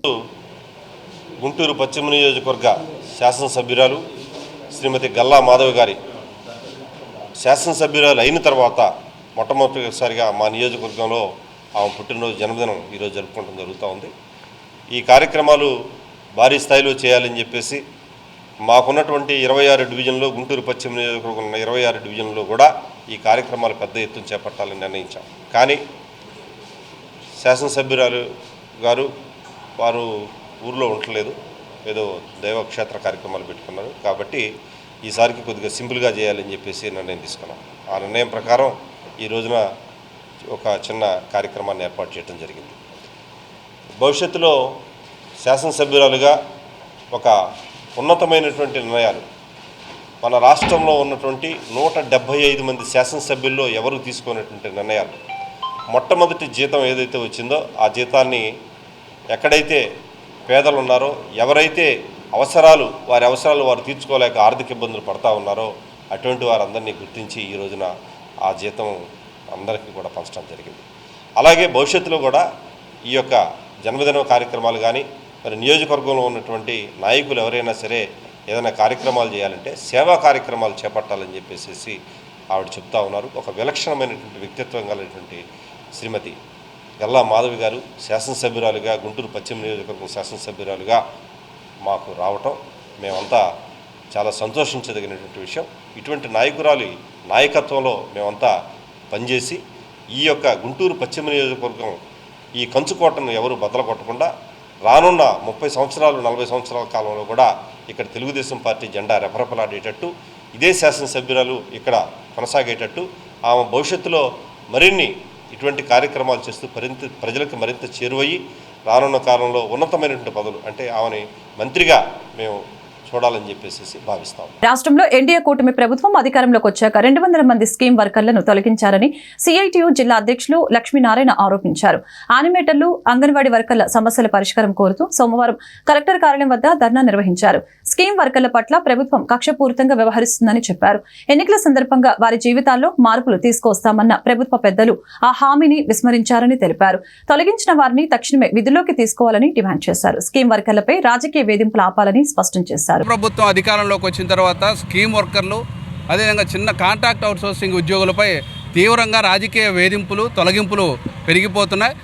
గుంటూరు పశ్చిమ నియోజకవర్గ శాసనసభ్యురాలు శ్రీమతి గల్లా మాధవి గారి శాసనసభ్యురాలు అయిన తర్వాత మొట్టమొదటిసారిగా మా నియోజకవర్గంలో ఆమె పుట్టినరోజు జన్మదినం ఈరోజు జరుపుకోవడం జరుగుతూ ఉంది. ఈ కార్యక్రమాలు భారీ స్థాయిలో చేయాలని చెప్పేసి మాకున్నటువంటి 26 డివిజన్లో, గుంటూరు పశ్చిమ నియోజకవర్గం ఉన్న 26 డివిజన్లో కూడా ఈ కార్యక్రమాలు పెద్ద ఎత్తున చేపట్టాలని నిర్ణయించాం. కానీ శాసనసభ్యురాలు గారు వారు ఊర్లో ఉండలేదు, ఏదో దైవక్షేత్ర కార్యక్రమాలు పెట్టుకున్నారు. కాబట్టి ఈసారికి కొద్దిగా సింపుల్గా చేయాలని చెప్పేసి నిర్ణయం తీసుకున్నాం. ఆ నిర్ణయం ప్రకారం ఈ రోజున ఒక చిన్న కార్యక్రమాన్ని ఏర్పాటు చేయడం జరిగింది. భవిష్యత్తులో శాసనసభ్యురాలుగా ఒక ఉన్నతమైనటువంటి నిర్ణయాలు మన రాష్ట్రంలో ఉన్నటువంటి 175 మంది శాసనసభ్యుల్లో ఎవరు తీసుకున్నటువంటి నిర్ణయాలు, మొట్టమొదటి జీతం ఏదైతే వచ్చిందో ఆ జీతాన్ని ఎక్కడైతే పేదలు ఉన్నారో, ఎవరైతే వారి అవసరాలు వారు తీర్చుకోలేక ఆర్థిక ఇబ్బందులు పడతా ఉన్నారో అటువంటి వారందరినీ గుర్తించి ఈ రోజున ఆ జీతం అందరికీ కూడా పంచడం జరిగింది. అలాగే భవిష్యత్తులో కూడా ఈ యొక్క జన్మదిన కార్యక్రమాలు కానీ, మరి నియోజకవర్గంలో ఉన్నటువంటి నాయకులు ఎవరైనా సరే ఏదైనా కార్యక్రమాలు చేయాలంటే సేవా కార్యక్రమాలు చేపట్టాలని చెప్పేసి ఆవిడ చెప్తా ఉన్నారు. ఒక విలక్షణమైనటువంటి వ్యక్తిత్వం కలిగినటువంటి శ్రీమతి గల్లా మాధవి గారు శాసనసభ్యురాలుగా, గుంటూరు పశ్చిమ నియోజకవర్గం శాసనసభ్యురాలుగా మాకు రావటం మేమంతా చాలా సంతోషించదగినటువంటి విషయం. ఇటువంటి నాయకురాలి నాయకత్వంలో మేమంతా పనిచేసి ఈ యొక్క గుంటూరు పశ్చిమ నియోజకవర్గం ఈ కంచుకోటను ఎవరు బద్దలు కొట్టకుండా రానున్న 30 సంవత్సరాలు 40 సంవత్సరాల కాలంలో కూడా ఇక్కడ తెలుగుదేశం పార్టీ జెండా రెపరెపలాడేటట్టు, ఇదే శాసనసభ్యురాలు ఇక్కడ కొనసాగేటట్టు, ఆమె భవిష్యత్తులో మరిన్ని ఇటువంటి కార్యక్రమాలు చేస్తూ ప్రజలకు మరింత చేరువయ్యి రానున్న కాలంలో ఉన్నతమైనటువంటి పదవులు అంటే ఆమెని మంత్రిగా మేము చూడాలని చెప్పేసి భావిస్తాం. రాష్ట్రంలో ఎన్డీఏ కూటమి ప్రభుత్వం అధికారంలోకి వచ్చాక 200 మంది స్కీమ్ వర్కర్లను తొలగించారని సిఐటియు జిల్లా అధ్యక్షులు లక్ష్మీనారాయణ ఆరోపించారు. యానిమేటర్లు, అంగన్వాడీ వర్కర్ల సమస్యల పరిష్కారం కోరుతూ సోమవారం కలెక్టర్ కార్యాలయం వద్ద ధర్నా నిర్వహించారు. స్కీమ్ వర్కర్ల పట్ల ప్రభుత్వం కక్షపూరితంగా వ్యవహరిస్తుందని చెప్పారు. ఎన్నికల సందర్భంగా వారి జీవితాల్లో మార్పులు తీసుకొస్తామన్న ప్రభుత్వ పెద్దలు ఆ హామీని విస్మరించారని తెలిపారు. తొలగించిన వారిని తక్షణమే విధుల్లోకి తీసుకోవాలని డిమాండ్ చేశారు. స్కీమ్ వర్కర్లపై రాజకీయ వేధింపులు ఆపాలని స్పష్టం చేశారు. ప్రభుత్వం అధికారంలోకి వచ్చిన తర్వాత స్కీమ్ వర్కర్లు, అదేవిధంగా చిన్న కాంట్రాక్ట్ అవుట్సోర్సింగ్ ఉద్యోగులపై తీవ్రంగా రాజకీయ వేధింపులు, తొలగింపులు పెరిగిపోతున్నాయి.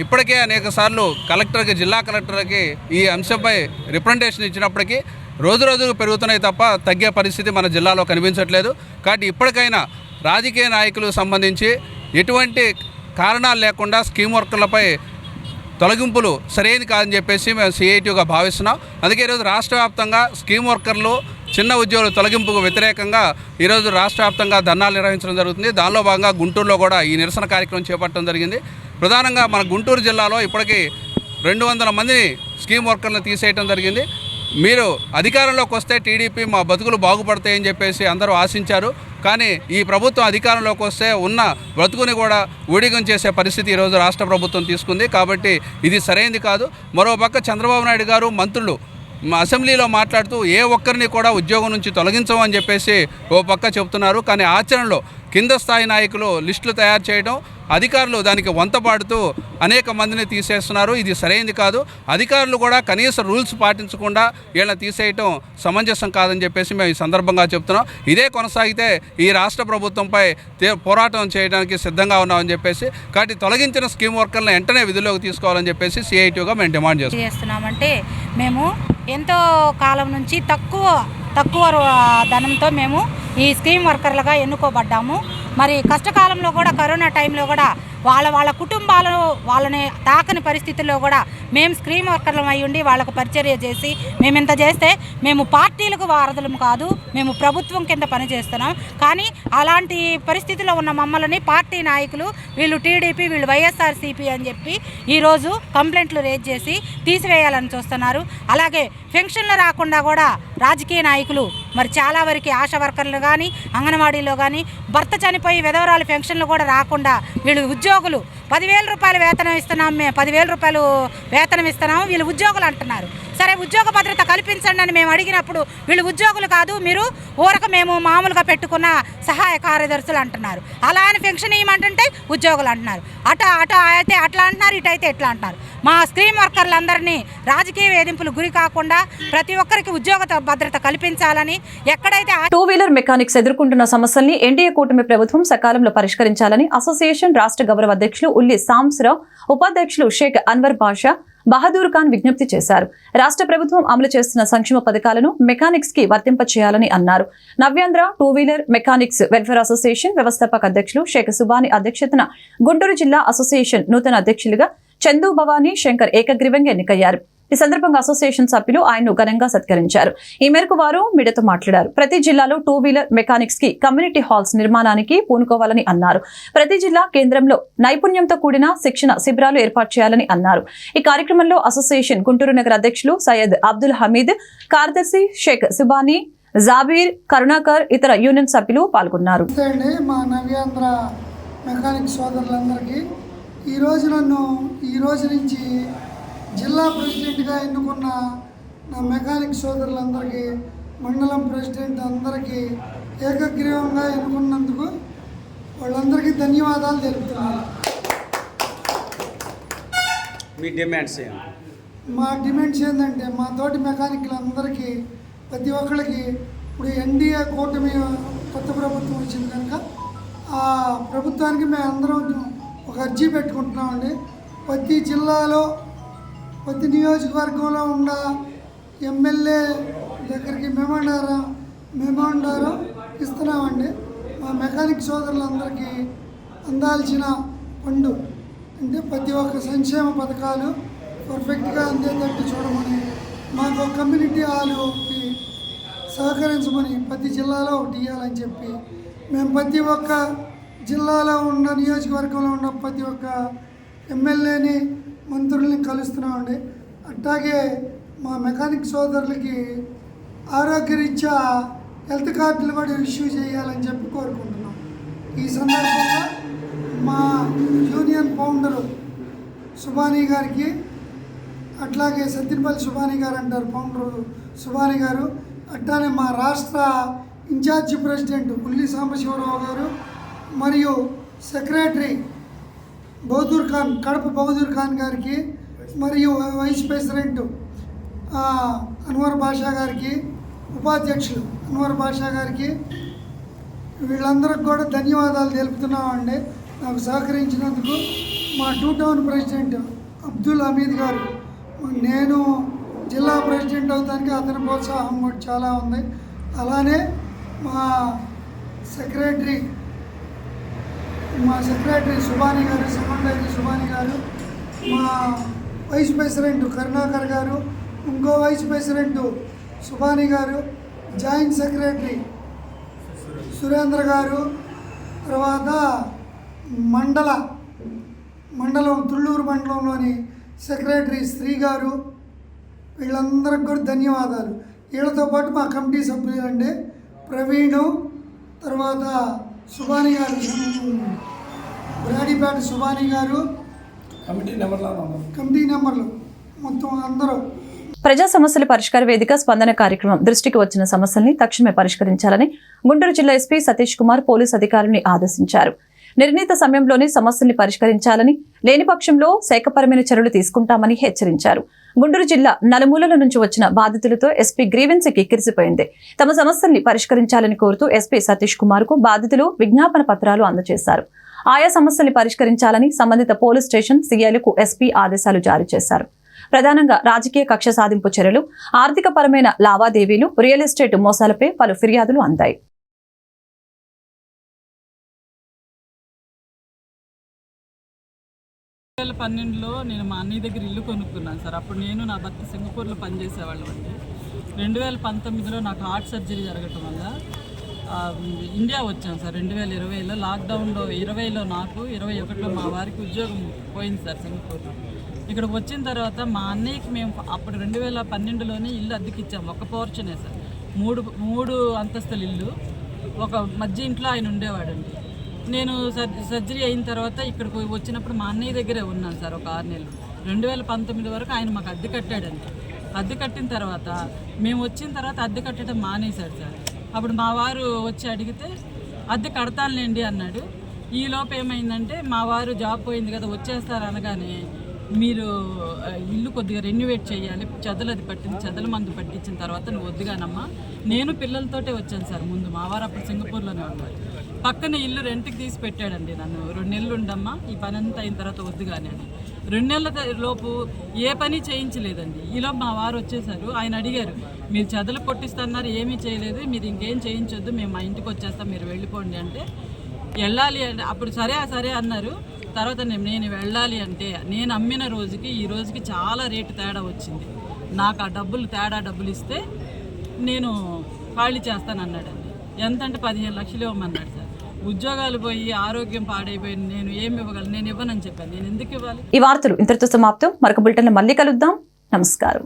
ఇప్పటికే అనేక సార్లు కలెక్టర్కి, జిల్లా కలెక్టర్కి ఈ అంశంపై రిప్రజెంటేషన్ ఇచ్చినప్పటికీ రోజు పెరుగుతున్నాయి తప్ప తగ్గే పరిస్థితి మన జిల్లాలో కనిపించట్లేదు. కాబట్టి ఇప్పటికైనా రాజకీయ నాయకులకు సంబంధించి ఎటువంటి కారణాలు లేకుండా స్కీమ్ వర్కర్లపై తొలగింపులు సరైనది కాదని చెప్పేసి మేము సిఐటిగా భావిస్తున్నాం. అందుకే ఈరోజు రాష్ట్ర వ్యాప్తంగా స్కీమ్ వర్కర్లు, చిన్న ఉద్యోగుల తొలగింపుకు వ్యతిరేకంగా ఈరోజు రాష్ట్ర వ్యాప్తంగా ధర్నాలు నిర్వహించడం జరుగుతుంది. దానిలో భాగంగా గుంటూరులో కూడా ఈ నిరసన కార్యక్రమం చేపట్టడం జరిగింది. ప్రధానంగా మన గుంటూరు జిల్లాలో ఇప్పటికీ 200 మందిని స్కీమ్ వర్కర్లను తీసేయడం జరిగింది. మీరు అధికారంలోకి వస్తే టీడీపీ మా బతుకులు బాగుపడతాయని చెప్పేసి అందరూ ఆశించారు. కానీ ఈ ప్రభుత్వం అధికారంలోకి వస్తే ఉన్న బ్రతుకుని కూడా ఊడిగం చేసే పరిస్థితి ఈరోజు రాష్ట్ర ప్రభుత్వం తీసుకుంది. కాబట్టి ఇది సరైనది కాదు. మరోపక్క చంద్రబాబు నాయుడు గారు, మంత్రులు అసెంబ్లీలో మాట్లాడుతూ ఏ ఒక్కరిని కూడా ఉద్యోగం నుంచి తొలగించమని చెప్పేసి ఓ పక్క చెబుతున్నారు. కానీ ఆచరణలో కింద స్థాయి నాయకులు లిస్టులు తయారు చేయడం, అధికారులు దానికి వంతపాడుతూ అనేక మందిని తీసేస్తున్నారు. ఇది సరైనది కాదు. అధికారులు కూడా కనీస రూల్స్ పాటించకుండా వీళ్ళని తీసేయటం సమంజసం కాదని చెప్పేసి మేము ఈ సందర్భంగా చెప్తున్నాం. ఇదే కొనసాగితే ఈ రాష్ట్ర ప్రభుత్వంపై పోరాటం చేయడానికి సిద్ధంగా ఉన్నామని చెప్పేసి, కాబట్టి తొలగించిన స్కీమ్ వర్కర్లను వెంటనే విధుల్లోకి తీసుకోవాలని చెప్పేసి సిఐటిగా మేము డిమాండ్ చేస్తున్నామంటే, మేము ఎంతో కాలం నుంచి తక్కువ ధనంతో మేము ఈ స్కీమ్ వర్కర్లుగా ఎన్నుకోబడ్డాము. మరి కష్టకాలంలో కూడా, కరోనా టైంలో కూడా వాళ్ళ కుటుంబాలు వాళ్ళని తాకని పరిస్థితుల్లో కూడా మేము స్కీమ్ వర్కర్లం అయ్యి ఉండి వాళ్ళకు పరిచర్య చేసి మేము ఇంత చేస్తే మేము పార్టీలకు వారధులం కాదు, మేము ప్రభుత్వం కింద పనిచేస్తున్నాం. కానీ అలాంటి పరిస్థితిలో ఉన్న మమ్మల్ని పార్టీ నాయకులు, వీళ్ళు టీడీపీ, వీళ్ళు వైఎస్ఆర్సీపీ అని చెప్పి ఈరోజు కంప్లైంట్లు రేజ్ చేసి తీసివేయాలని చూస్తున్నారు. అలాగే పెన్షన్లు రాకుండా కూడా రాజకీయ నాయకులు మరి చాలా వరకు ఆశా వర్కర్లు కానీ, అంగన్వాడీలో కానీ భర్త చనిపోయి విధవరాలు పెన్షన్లు కూడా రాకుండా వీళ్ళు ఉద్యోగులు 10,000 రూపాయలు వేతనం ఇస్తున్నాం, మేము 10,000 రూపాయలు వేతనం ఇస్తున్నాము, వీళ్ళు ఉద్యోగులు అంటున్నారు. సరే, ఉద్యోగ భద్రత కల్పించండి అని మేము అడిగినప్పుడు వీళ్ళు ఉద్యోగులు కాదు, మీరు ఊరక మేము మామూలుగా పెట్టుకున్న సహాయ కార్యదర్శులు అంటున్నారు. అలా అని పెన్షన్ ఇవ్వమంటుంటే ఉద్యోగులు అంటున్నారు. అటు అయితే అట్లా అంటున్నారు, ఇటు అయితే ఎట్లా అంటున్నారు. మా స్కీమ్ వర్కర్లందరినీ రాజకీయ వేధింపులు గురి కాకుండా ప్రతి ఒక్కరికి ఉద్యోగ భద్రత కల్పించాలని, ఎక్కడైతే 2 వీలర్ మెకానిక్స్ ఎదుర్కొంటున్న సమస్యల్ని ఎన్డీఏ కూటమి ప్రభుత్వం సకాలంలో పరిష్కరించాలని అసోసియేషన్ రాష్ట్ర గౌరవ అధ్యక్షులు ఉల్లి సాంబశివరావు, ఉపాధ్యక్షులు షేక్ అన్వర్ బాషా, బహదూర్ ఖాన్ విజ్ఞప్తి చేశారు. రాష్ట్ర ప్రభుత్వం అమలు చేస్తున్న సంక్షేమ పథకాలను మెకానిక్స్ కి వర్తింపచేయాలని అన్నారు. Navyandhra two wheeler mechanics welfare association వ్యవస్థాపక అధ్యక్షులు షేక్ సుబాని అధ్యక్షతన గుంటూరు జిల్లా అసోసియేషన్ నూతన అధ్యక్షులుగా చందు భవానీ శంకర్ ఏకగ్రీవంగా ఎన్నికయ్యారు. ఈ సందర్భంగా అసోసియేషన్ సభ్యులు ఆయన్ను ఘనంగా సత్కరించారు. ఈ మేరకు వారు మీడియాతో మాట్లాడారు. ప్రతి జిల్లాలో టూ వీలర్ మెకానిక్స్ కి కమ్యూనిటీ హాల్స్ నిర్మాణానికి పూనుకోవాలని అన్నారు. ప్రతి జిల్లా కేంద్రంలో నైపుణ్యంతో కూడిన శిక్షణ శిబిరాలు ఏర్పాటు చేయాలని అన్నారు. ఈ కార్యక్రమంలో అసోసియేషన్ గుంటూరు నగర అధ్యక్షులు సయ్యద్ అబ్దుల్ హమీద్, కార్యదర్శి షేక్ సుబానీ, జాబీర్, కరుణాకర్, ఇతర యూనియన్ సభ్యులు పాల్గొన్నారు. మా నవ్యాంధ్ర మెకానిక్ సోదరులందరికీ ఈ రోజు నుంచి జిల్లా ప్రెసిడెంట్గా ఎన్నుకున్న నా మెకానిక్ సోదరులందరికీ, మండలం ప్రెసిడెంట్ అందరికీ ఏకగ్రీవంగా ఎన్నుకున్నందుకు వాళ్ళందరికీ ధన్యవాదాలు తెలుపుతున్నాను. మీ డిమాండ్స్ మా డిమాండ్స్ ఏంటంటే మా తోటి మెకానిక్లందరికీ ప్రతి ఒక్కరికి ఇప్పుడు ఎన్డీఏ కూటమి కొత్త ప్రభుత్వం వచ్చింది కనుక ఆ ప్రభుత్వానికి మేము అందరం ఒక అర్జీ పెట్టుకుంటున్నామండి. ప్రతి జిల్లాలో ప్రతి నియోజకవర్గంలో ఉన్న ఎమ్మెల్యే దగ్గరికి మెమోండారం ఇస్తున్నామండి. మా మెకానిక్ సోదరులందరికీ అందాల్సిన ఫండు అంటే ప్రతి ఒక్క సంక్షేమ పథకాలు పర్ఫెక్ట్గా అందేటట్టు చూడమని, మాకు కమ్యూనిటీ హాలుకి సహకరించమని ప్రతి జిల్లాలో ఒకటి ఇవ్వాలని చెప్పి మేము ప్రతి ఒక్క జిల్లాలో ఉన్న నియోజకవర్గంలో ఉన్న ప్రతి ఒక్క ఎమ్మెల్యేని మంత్రుల్ని కలుస్తున్నామండి. అట్లాగే మా మెకానిక్ సోదరులకి ఆరోగ్యరీత్యా హెల్త్ కార్డులు కూడా ఇష్యూ చేయాలని చెప్పి కోరుకుంటున్నాం. ఈ సందర్భంగా మా యూనియన్ ఫౌండరు సుబానీ గారికి, అట్లాగే సత్తిపల్లి సుబానీ గారు అంటారు ఫౌండరు సుబానీ గారు, అట్లానే మా రాష్ట్ర ఇన్ఛార్జి ప్రెసిడెంట్ ఉల్లి సాంబశివరావు గారు మరియు సెక్రటరీ బహదూర్ ఖాన్, కడప బహదూర్ ఖాన్ గారికి, మరియు వైస్ ప్రెసిడెంట్ అన్వర్ బాషా గారికి, ఉపాధ్యక్షులు అన్వర్ బాషా గారికి, వీళ్ళందరికీ కూడా ధన్యవాదాలు తెలుపుతున్నామండి నాకు సహకరించినందుకు. మా two town president Abdul Hamid గారు, నేను జిల్లా ప్రెసిడెంట్ అవుతానికి అతని ప్రోత్సాహం కూడా చాలా ఉంది. అలానే మా సెక్రటరీ సుబానీ గారు, సమన్వయకి సుబానీ గారు, మా వైస్ ప్రెసిడెంట్ కరుణాకర్ గారు, ఇంకో వైస్ ప్రెసిడెంట్ సుబానీ గారు, జాయింట్ సెక్రటరీ సురేంద్ర గారు, తర్వాత మండలం తుళ్ళూరు మండలంలోని సెక్రటరీ శ్రీ గారు, వీళ్ళందరికీ కూడా ధన్యవాదాలు. వీళ్ళతో పాటు మా కమిటీ సభ్యులు అండి ప్రవీణు, తర్వాత సుబానీ గారు, బ్రాడీపేట సుబానీ గారు, కమిటీ నెంబర్లు మొత్తం అందరూ. ప్రజా సమస్యల పరిష్కార వేదిక స్పందన కార్యక్రమం దృష్టికి వచ్చిన సమస్యల్ని తక్షణమే పరిష్కరించాలని గుంటూరు జిల్లా ఎస్పీ సతీష్ కుమార్ పోలీసు అధికారులను ఆదేశించారు. నిర్ణీత సమయంలోనే సమస్యల్ని పరిష్కరించాలని, లేని పక్షంలో శాఖపరమైన చర్యలు తీసుకుంటామని హెచ్చరించారు. గుంటూరు జిల్లా నలుమూలల నుంచి వచ్చిన బాధితులతో ఎస్పీ గ్రీవెన్స్ కిక్కిరిసిపోయింది. తమ సమస్యల్ని పరిష్కరించాలని కోరుతూ ఎస్పీ సతీష్ కుమార్ కు బాధితులు విజ్ఞాపన పత్రాలు అందజేశారు. ఆయా సమస్యల్ని పరిష్కరించాలని సంబంధిత పోలీస్ స్టేషన్ సీఐలకు ఎస్పీ ఆదేశాలు జారీ చేశారు. ప్రధానంగా రాజకీయ కక్ష సాధింపు చర్యలు, ఆర్థిక పరమైన లావాదేవీలు, రియల్ ఎస్టేట్ మోసాలపై పలు ఫిర్యాదులు అందాయి. 2012లో నేను మా అన్నయ్య దగ్గర ఇల్లు కొనుక్కున్నాను సార్. అప్పుడు నేను నా భర్త సింగపూర్లో పనిచేసేవాళ్ళం అండి. 2019లో నాకు హార్ట్ సర్జరీ జరగటం వల్ల ఇండియా వచ్చాను సార్. 2020లో లాక్డౌన్లో 20లో నాకు 21లో మా వారికి ఉద్యోగం పోయింది సార్ సింగపూర్లో. ఇక్కడికి వచ్చిన తర్వాత మా అన్నయ్యకి మేము అప్పుడు 2012లోనే ఇల్లు అద్దెకిచ్చాము. ఒక పోర్షనే సార్, మూడు అంతస్తుల ఇల్లు, ఒక మధ్య ఇంట్లో ఆయన ఉండేవాడండి. నేను సర్జరీ అయిన తర్వాత ఇక్కడికి వచ్చినప్పుడు మా అన్నయ్య దగ్గరే ఉన్నాను సార్ ఒక 6 నెలలు. 2019 వరకు ఆయన మాకు అద్దె కట్టాడండి. అద్దె కట్టిన తర్వాత మేము వచ్చిన తర్వాత అద్దె కట్టడం మానేశాడు సార్. అప్పుడు మా వారు వచ్చి అడిగితే అద్దె కడతానులేండి అన్నాడు. ఈలోపు ఏమైందంటే మా వారు జాబ్ పోయింది కదా వచ్చేస్తారు అనగానే, మీరు ఇల్లు కొద్దిగా రెన్యువేట్ చేయాలి, చెదలు అది పట్టింది, చెదల మందు పట్టించిన తర్వాత నువ్వు వద్దుగానమ్మా. నేను పిల్లలతోటే వచ్చాను సార్. ముందు మా వారు అప్పుడు సింగపూర్లోనే ఉన్నారు. పక్కన ఇల్లు రెంట్కి తీసి పెట్టాడండి నన్ను. 2 నెలలు ఉండమ్మా, ఈ పని అంతా అయిన తర్వాత వద్దుగానే అని. 2 నెలల లోపు ఏ పని చేయించలేదండి. ఈలో మా వారు వచ్చేసారు. ఆయన అడిగారు, మీరు చెదలు కొట్టిస్తున్నారు, ఏమీ చేయలేదు, మీరు ఇంకేం చేయించొద్దు, మేము మా ఇంటికి వచ్చేస్తాం, మీరు వెళ్ళిపోండి అంటే వెళ్ళాలి అంటే అప్పుడు సరే అన్నారు. తర్వాత నేను వెళ్ళాలి అంటే నేను అమ్మిన రోజుకి ఈ రోజుకి చాలా రేటు తేడా వచ్చింది. నాకు ఆ డబ్బులు ఇస్తే నేను ఖాళీ చేస్తానన్నాడండి. ఎంతంటే 15 లక్షలు ఇవ్వమన్నాడు సార్. ఉద్యోగాలు పోయి ఆరోగ్యం పాడైపోయి నేను ఏమి ఇవ్వగలను, నేను ఇవ్వనని చెప్పాను. నేను ఎందుకు ఇవ్వాలి? ఈ వార్తలు ఇంతటితో సమాప్తం. మరొక బులెటిన్లో మళ్ళీ కలుద్దాం. నమస్కారం.